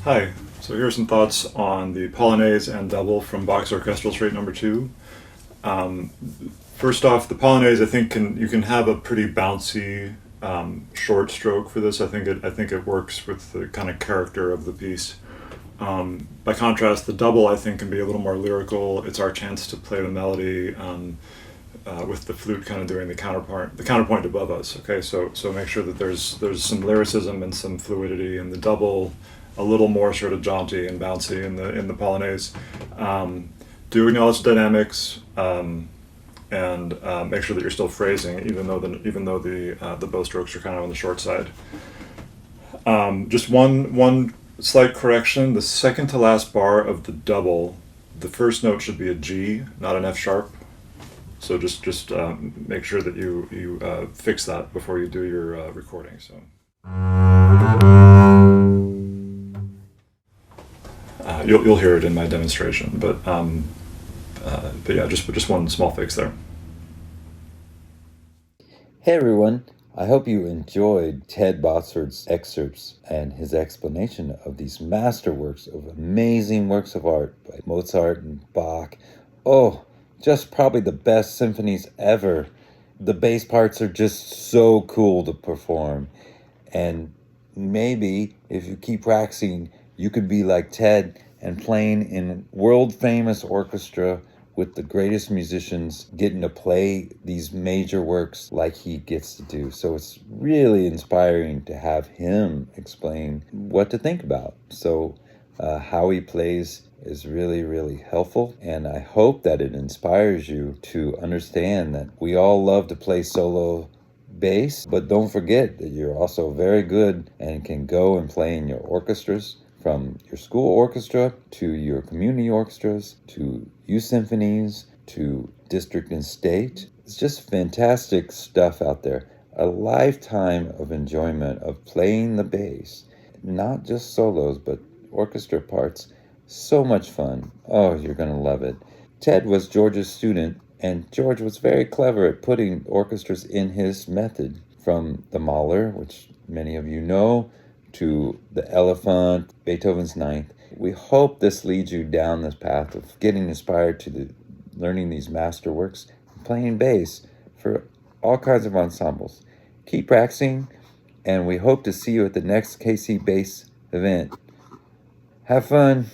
Hi, so here are some thoughts on the Polonaise and double from Bach's Orchestral Suite number 2. First off, the Polonaise, I think you can have a pretty bouncy short stroke for this. I think it works with the kind of character of the piece. By contrast, the double I think can be a little more lyrical. It's our chance to play the melody with the flute kind of doing the counterpoint above us. Okay, so make sure that there's some lyricism and some fluidity in the double, a little more sort of jaunty and bouncy in the Polonaise. Do acknowledge dynamics and make sure that you're still phrasing, even though the bow strokes are kind of on the short side. Just one slight correction: the second to last bar of the double, the first note should be a G, not an F sharp. So just make sure that you fix that before you do your recording. So. You'll hear it in my demonstration, but yeah, just one small fix there. Hey everyone, I hope you enjoyed Ted Botsford's excerpts and his explanation of these masterworks of amazing works of art by Mozart and Bach. Oh, just probably the best symphonies ever. The bass parts are just so cool to perform, and maybe if you keep practicing, you could be like Ted and playing in world-famous orchestra with the greatest musicians, getting to play these major works like he gets to do. So it's really inspiring to have him explain what to think about. So how he plays is really, really helpful, and I hope that it inspires you to understand that we all love to play solo bass, but don't forget that you're also very good and can go and play in your orchestras, from your school orchestra to your community orchestras to youth symphonies to district and state. It's just fantastic stuff out there. A lifetime of enjoyment of playing the bass, not just solos, but orchestra parts. So much fun. Oh, you're going to love it. Ted was George's student, and George was very clever at putting orchestras in his method, from the Mahler, which many of you know, to the Elephant, Beethoven's Ninth. We hope this leads you down this path of getting inspired to learning these masterworks and playing bass for all kinds of ensembles. Keep practicing, and we hope to see you at the next KCBass event. Have fun.